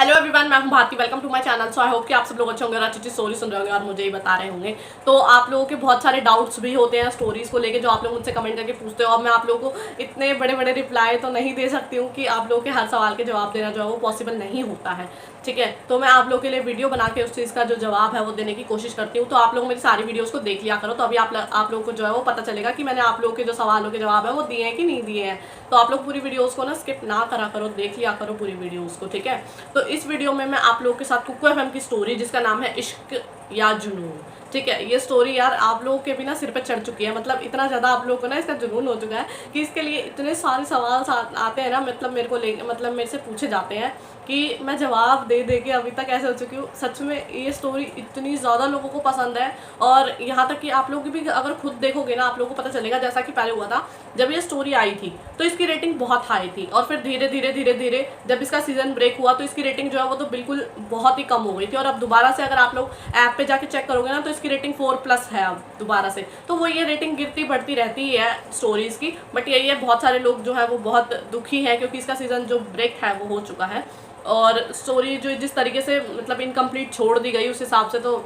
Hello everyone, मैं हूं Bharti. Welcome to my channel. So I hope कि आप सब लोग अच्छे होंगे और अच्छी स्टोरी सुन रहे होंगे और मुझे ही बता रहे होंगे। तो आप लोगों के बहुत सारे डाउट्स भी होते हैं स्टोरीज को लेके, जो आप लोग मुझसे कमेंट करके पूछते हो। और मैं आप लोगों को इतने बड़े बड़े रिप्लाई तो नहीं दे सकती हूँ कि आप लोगों के हर सवाल के जवाब देना जो है वो पॉसिबल नहीं होता है। ठीक है, तो मैं आप लोगों के लिए वीडियो बना के उस चीज़ का जो जवाब है वो देने की कोशिश करती हूँ। तो आप लोग मेरी सारी वीडियोस को देख लिया करो, तो अभी आप लोगों को जो है वो पता चलेगा कि मैंने आप लोगों के जो सवालों के जवाब है वो दिए हैं कि नहीं दिए हैं। तो आप लोग पूरी वीडियोस को ना स्किप ना करा करो, देख लिया करो पूरी वीडियोस को। ठीक है, तो इस वीडियो में मैं आप लोगों के साथ कुकू एफएम की स्टोरी, जिसका नाम है इश्क या जुनून। ठीक है, ये स्टोरी यार आप लोगों के भी ना सिर पे चढ़ चुकी है। मतलब इतना ज़्यादा आप लोगों को ना इसका जुनून हो चुका है कि इसके लिए इतने सारे सवाल आते हैं ना, मतलब मेरे को मतलब मेरे से पूछे जाते हैं कि मैं जवाब दे दे के अभी तक ऐसे हो चुकी हूँ। सच में ये स्टोरी इतनी ज़्यादा लोगों को पसंद है, और यहाँ तक कि आप लोग भी अगर खुद देखोगे ना, आप लोगों को पता चलेगा। जैसा कि पहले हुआ था, जब ये स्टोरी आई थी तो इसकी रेटिंग बहुत हाई थी, और फिर धीरे धीरे धीरे धीरे जब इसका सीजन ब्रेक हुआ तो इसकी रेटिंग जो है वो तो बिल्कुल बहुत ही कम हो गई थी। और अब दोबारा से अगर आप लोग ऐप पे जाके चेक करोगे ना, तो इसकी रेटिंग 4+ है अब दोबारा से। तो वो ये रेटिंग गिरती बढ़ती रहती ही है स्टोरीज की। बट यही है, बहुत सारे लोग जो है वो बहुत दुखी हैं क्योंकि इसका सीजन जो ब्रेक है वो हो चुका है। और स्टोरी जो जिस तरीके से मतलब इनकम्प्लीट छोड़ दी गई, उस हिसाब से तो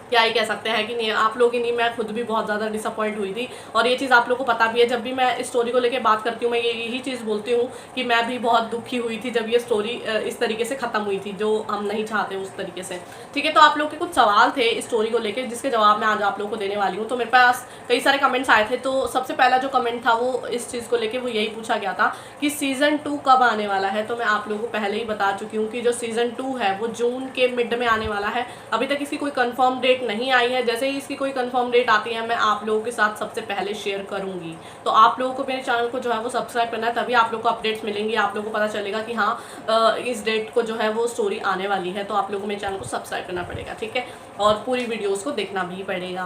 क्या ही कह सकते हैं कि नहीं, आप लोग ही नहीं, मैं खुद भी बहुत ज़्यादा डिसअपॉइंट हुई थी। और ये चीज़ आप लोग को पता भी है, जब भी मैं इस स्टोरी को लेके बात करती हूँ मैं यही चीज़ बोलती हूँ कि मैं भी बहुत दुखी हुई थी जब ये स्टोरी इस तरीके से ख़त्म हुई थी, जो हम नहीं चाहते उस तरीके से। ठीक है, तो आप लोग के कुछ सवाल थे इस स्टोरी को लेकर, जिसके जवाब मैं आज आप लोग को देने वाली हूँ। तो मेरे पास कई सारे कमेंट्स आए थे। तो सबसे पहला जो कमेंट था वो इस चीज़ को लेकर वो यही पूछा गया था कि सीज़न 2 कब आने वाला है। तो मैं आप लोगों को पहले ही बता चुकी हूँ कि जो सीज़न 2 है वो जून के मिड में आने वाला है। अभी तक इसकी कोई कंफर्म डेट नहीं आई है। जैसे ही इसकी कोई कंफर्म डेट आती है मैं आप लोगों के साथ सबसे पहले शेयर करूंगी। तो आप लोगों को मेरे चैनल को जो है वो सब्सक्राइब करना है, तभी आप लोगों को अपडेट्स मिलेंगी। आप लोगों को पता चलेगा कि हाँ इस डेट को जो है वो स्टोरी आने वाली है। तो आप लोगों को मेरे चैनल को सब्सक्राइब करना पड़ेगा, ठीक है, और पूरी वीडियोज़ को देखना भी पड़ेगा।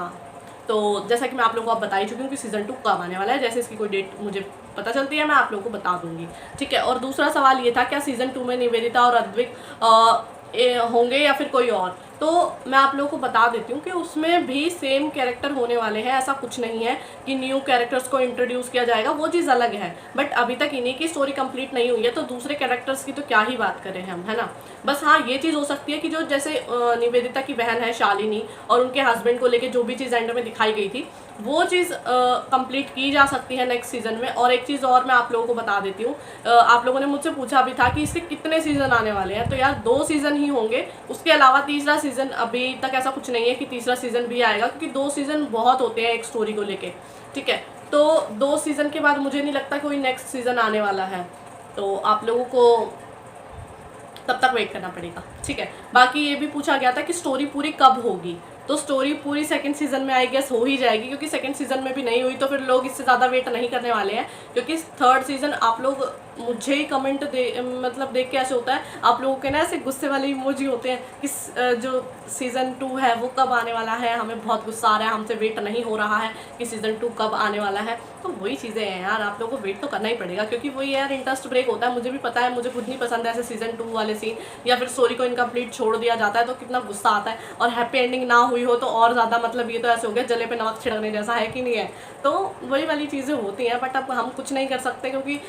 तो जैसा कि मैं आप लोगों को अब बता ही चुकी हूँ कि सीज़न 2 कब आने वाला है। जैसे इसकी कोई डेट मुझे पता चलती है मैं आप लोगों को बता दूंगी। ठीक है, और दूसरा सवाल ये था, क्या सीज़न 2 में निवेदिता और अद्विक होंगे या फिर कोई और। तो मैं आप लोगों को बता देती हूँ कि उसमें भी सेम कैरेक्टर होने वाले हैं। ऐसा कुछ नहीं है कि न्यू कैरेक्टर्स को इंट्रोड्यूस किया जाएगा, वो चीज़ अलग है। बट अभी तक इन्हीं की स्टोरी कंप्लीट नहीं हुई है, तो दूसरे कैरेक्टर्स की तो क्या ही बात करें हम, है ना। बस हाँ, ये चीज़ हो सकती है कि जो जैसे निवेदिता की बहन है शालिनी, और उनके हस्बैंड को लेके जो भी चीज़ एंड में दिखाई गई थी, वो चीज़ कंप्लीट की जा सकती है नेक्स्ट सीज़न में। और एक चीज़ और मैं आप लोगों को बता देती हूँ, आप लोगों ने मुझसे पूछा भी था कि इसके कितने सीज़न आने वाले हैं। तो यार 2 सीज़न ही होंगे, उसके अलावा तीसरा सीज़न अभी तक ऐसा कुछ नहीं है कि तीसरा सीज़न भी आएगा, क्योंकि 2 सीज़न बहुत होते हैं एक स्टोरी को लेके। ठीक है, तो 2 सीज़न के बाद मुझे नहीं लगता कोई नेक्स्ट सीज़न आने वाला है। तो आप लोगों को तब तक वेट करना पड़ेगा। ठीक है, बाकी ये भी पूछा गया था कि स्टोरी पूरी कब होगी। तो स्टोरी पूरी सेकंड सीज़न में आई गेस हो ही जाएगी, क्योंकि सेकंड सीज़न में भी नहीं हुई तो फिर लोग इससे ज़्यादा वेट नहीं करने वाले हैं। क्योंकि थर्ड सीज़न आप लोग मुझे ही कमेंट मतलब देख के ऐसे होता है, आप लोगों के ना ऐसे गुस्से वाले इमोजी होते हैं कि जो सीज़न 2 है वो कब आने वाला है, हमें बहुत गुस्सा आ रहा है, हमसे वेट नहीं हो रहा है कि सीज़न 2 कब आने वाला है। तो वही चीज़ें हैं यार, आप लोगों को वेट तो करना ही पड़ेगा, क्योंकि वही यार इंटरेस्ट ब्रेक होता है। मुझे भी पता है, मुझे खुद नहीं पसंद है ऐसे सीज़न 2 वाले सीन, या फिर स्टोरी को इनकम्प्लीट छोड़ दिया जाता है तो कितना गुस्सा आता है। और हैप्पी एंडिंग ना हुई हो तो और ज़्यादा, मतलब ये तो ऐसे हो गया जले पे नमक छिड़कने जैसा, है कि नहीं है। तो वही वाली चीज़ें होती हैं। बट अब हम कुछ नहीं कर सकते, क्योंकि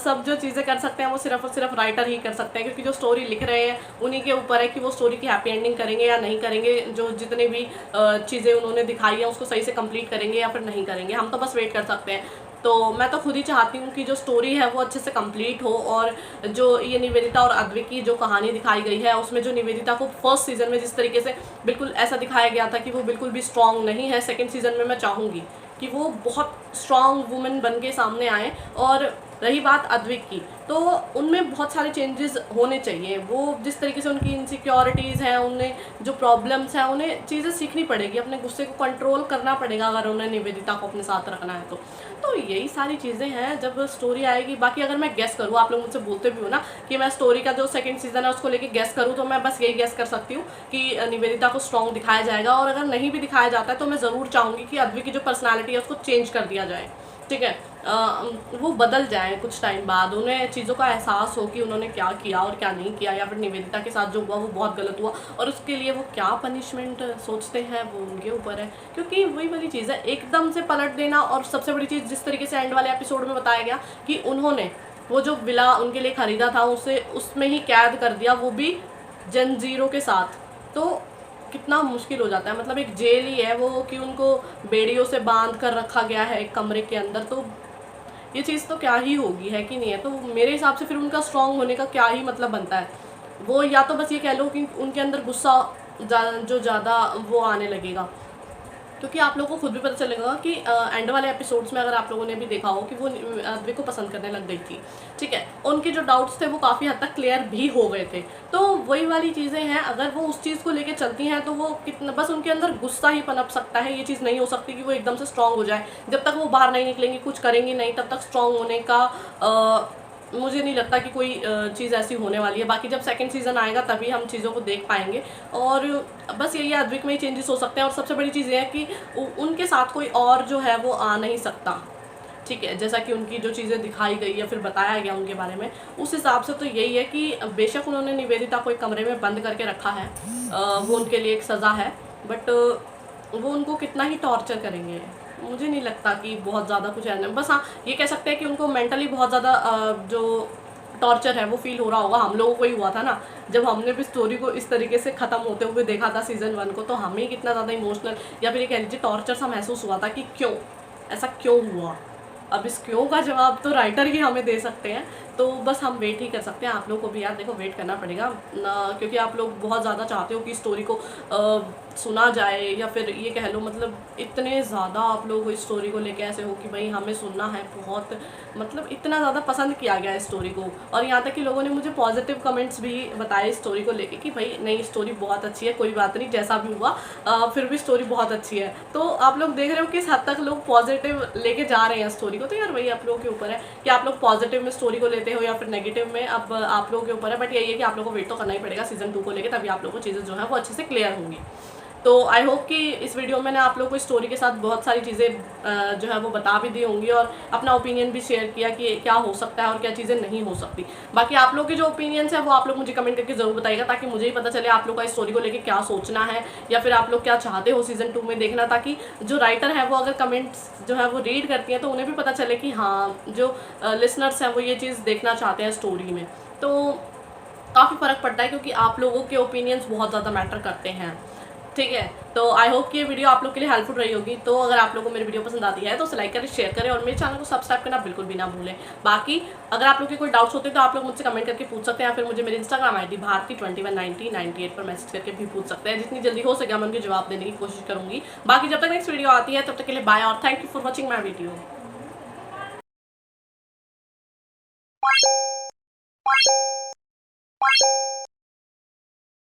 सब जो चीज़ें कर सकते हैं वो सिर्फ और सिर्फ राइटर ही कर सकते हैं, क्योंकि जो स्टोरी लिख रहे हैं उन्हीं के ऊपर है कि वो स्टोरी की हैप्पी एंडिंग करेंगे या नहीं करेंगे। जो जितने भी चीज़ें उन्होंने दिखाई हैं उसको सही से कंप्लीट करेंगे या फिर नहीं करेंगे, हम तो बस वेट कर सकते हैं। तो मैं तो खुद ही चाहती हूँ कि जो स्टोरी है वो अच्छे से कंप्लीट हो, और जो ये निवेदिता और अद्विक की जो कहानी दिखाई गई है उसमें जो निवेदिता को फर्स्ट सीज़न में जिस तरीके से बिल्कुल ऐसा दिखाया गया था कि वो बिल्कुल भी स्ट्रांग नहीं है, सेकंड सीज़न में मैं चाहूँगी कि वो बहुत स्ट्रांग वुमेन बन के सामने आए। और रही बात अद्विक की, तो उनमें बहुत सारे चेंजेस होने चाहिए। वो जिस तरीके से उनकी इनसिक्योरिटीज़ हैं, उन्हें जो प्रॉब्लम्स हैं, उन्हें चीज़ें सीखनी पड़ेगी, अपने गुस्से को कंट्रोल करना पड़ेगा अगर उन्हें निवेदिता को अपने साथ रखना है तो यही सारी चीज़ें हैं जब स्टोरी आएगी। बाकी अगर मैं गेस करूँ, आप लोग मुझसे बोलते भी हो ना कि मैं स्टोरी का जो सेकंड सीज़न है उसको लेके गेस करूँ, तो मैं बस यही गेस कर सकती हूँ कि निवेदिता को स्ट्रॉन्ग दिखाया जाएगा। और अगर नहीं भी दिखाया जाता है तो मैं ज़रूर चाहूँगी कि अद्विक की जो पर्सनैलिटी है उसको चेंज कर दिया जाए। ठीक है, वो बदल जाए कुछ टाइम बाद, उन्हें चीज़ों का एहसास हो कि उन्होंने क्या किया और क्या नहीं किया, या फिर निवेदिता के साथ जो हुआ वो बहुत गलत हुआ और उसके लिए वो क्या पनिशमेंट सोचते हैं वो उनके ऊपर है। क्योंकि वही वाली चीज़ है, एकदम से पलट देना। और सबसे बड़ी चीज़, जिस तरीके से एंड वाले एपिसोड में बताया गया कि उन्होंने वो जो विला उनके लिए खरीदा था उसे उसमें ही कैद कर दिया, वो भी जंजीरों के साथ। तो कितना मुश्किल हो जाता है, मतलब एक जेल ही है वो कि उनको बेड़ियों से बांध कर रखा गया है एक कमरे के अंदर। तो ये चीज़ तो क्या ही होगी, है कि नहीं है। तो मेरे हिसाब से फिर उनका स्ट्रांग होने का क्या ही मतलब बनता है। वो या तो बस ये कह लो कि उनके अंदर गुस्सा जो ज़्यादा वो आने लगेगा, क्योंकि आप लोगों को खुद भी पता चलेगा कि एंड वाले एपिसोड्स में अगर आप लोगों ने भी देखा हो कि वो अद्विक को पसंद करने लग गई थी, ठीक है। उनके जो डाउट्स थे वो काफ़ी हद तक क्लियर भी हो गए थे। तो वही वाली चीज़ें हैं, अगर वो उस चीज़ को लेके चलती हैं तो वो कितना बस उनके अंदर गुस्सा ही पनप सकता है। ये चीज़ नहीं हो सकती कि वो एकदम से स्ट्रांग हो जाए। जब तक वो बाहर नहीं निकलेंगी, कुछ करेंगी नहीं, तब तक स्ट्रांग होने का मुझे नहीं लगता कि कोई चीज़ ऐसी होने वाली है। बाकी जब सेकंड सीज़न आएगा तभी हम चीज़ों को देख पाएंगे। और बस यही है, अद्विक में ही चेंजेस हो सकते हैं। और सबसे बड़ी चीज़ ये है कि उनके साथ कोई और जो है वो आ नहीं सकता, ठीक है। जैसा कि उनकी जो चीज़ें दिखाई गई या फिर बताया गया उनके बारे में, उस हिसाब से तो यही है कि बेशक उन्होंने निवेदिता को एक कमरे में बंद करके रखा है, वो उनके लिए एक सज़ा है, बट वो उनको कितना ही टॉर्चर करेंगे, मुझे नहीं लगता कि बहुत ज़्यादा कुछ है। बस हाँ, ये कह सकते हैं कि उनको मेंटली बहुत ज़्यादा जो टॉर्चर है वो फील हो रहा होगा। हम लोगों को ही हुआ था ना, जब हमने भी स्टोरी को इस तरीके से ख़त्म होते हुए देखा था सीज़न 1 को, तो हमें कितना ज़्यादा इमोशनल या फिर ये कह लीजिए टॉर्चर सा महसूस हुआ था कि क्यों ऐसा क्यों हुआ। अब इस क्यों का जवाब तो राइटर ही हमें दे सकते हैं। तो बस हम वेट ही कर सकते हैं। आप लोग को भी यार देखो वेट करना पड़ेगा ना, क्योंकि आप लोग बहुत ज़्यादा चाहते हो कि स्टोरी को सुना जाए, या फिर ये कह लो मतलब इतने ज़्यादा आप लोग इस स्टोरी को लेके ऐसे हो कि भाई हमें सुनना है बहुत, मतलब इतना ज़्यादा पसंद किया गया है स्टोरी को। और यहाँ तक कि लोगों ने मुझे पॉजिटिव कमेंट्स भी बताए स्टोरी को लेके कि भाई नहीं, स्टोरी बहुत अच्छी है, कोई बात नहीं जैसा भी हुआ फिर भी स्टोरी बहुत अच्छी है। तो आप लोग देख रहे हो किस हद तक लोग पॉजिटिव लेके जा रहे हैं स्टोरी को। तो यार वही आप लोगों के ऊपर है कि आप लोग पॉजिटिव में स्टोरी को लेते हो या फिर नेगेटिव में, अब आप लोगों के ऊपर है। बट यही है कि आप लोगों को वेट तो करना ही पड़ेगा सीजन 2 को लेके, तभी आप लोगों को चीज़ें जो है वो अच्छे से क्लियर होंगी। तो आई होप कि इस वीडियो में मैंने आप लोगों को स्टोरी के साथ बहुत सारी चीज़ें जो है वो बता भी दी होंगी, और अपना ओपिनियन भी शेयर किया कि क्या हो सकता है और क्या चीज़ें नहीं हो सकती। बाकी आप लोगों के जो ओपिनियंस है वो आप लोग मुझे कमेंट करके ज़रूर बताइएगा, ताकि मुझे ही पता चले आप लोग का स्टोरी को लेकर क्या सोचना है, या फिर आप लोग क्या चाहते हो सीजन 2 में देखना, ताकि जो राइटर है वो अगर कमेंट्स जो है वो रीड करती हैं तो उन्हें भी पता चले कि हाँ, जो लिसनर्स हैं वो ये चीज़ देखना चाहते हैं स्टोरी में। तो काफ़ी फ़र्क पड़ता है, क्योंकि आप लोगों के ओपिनियंस बहुत ज़्यादा मैटर करते हैं, ठीक है। तो आई होप कि ये वीडियो आप लोग के लिए हेल्पफुल रही होगी। तो अगर आप लोगों को मेरी वीडियो पसंद आती है तो उसे लाइक करें, शेयर करें, और मेरे चैनल को सब्सक्राइब करना बिल्कुल भी ना भूलें। बाकी अगर आप लोग के कोई डाउट्स होते हैं तो आप लोग मुझसे कमेंट करके पूछ सकते हैं, या फिर मुझे मेरी इंस्टाग्राम ID भारती219098 पर मैसेज करके भी पूछ सकते हैं। जितनी जल्दी हो सके मैं उनके जवाब देने की कोशिश करूँगी। बाकी जब तक नेक्स्ट वीडियो आती है तब तक के लिए बाय, और thank you for watching my video.